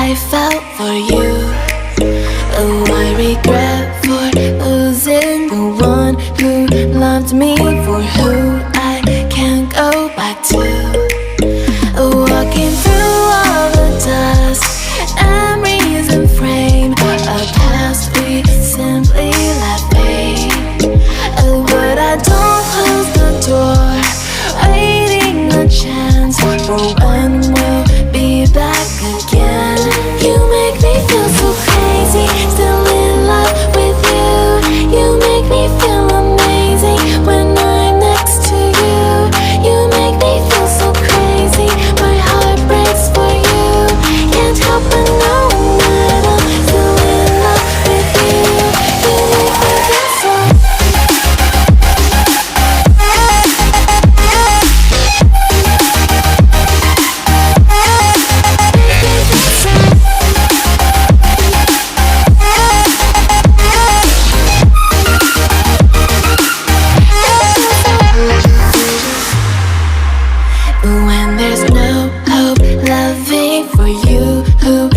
I felt for you. Oh, I regret for losing the one who loved me, for who I can't go back to. Walking through all the dust, memories and frame a past we simply let fade. But I don't close the door, waiting a chance for when we'll be back again. You make me feel so crazy, still in love with you. You make me feel amazing when I'm next to you. You make me feel so crazy, my heart breaks for you. Can't help but know that I'm still in love with you. You make me feel so. When there's no hope, loving for you who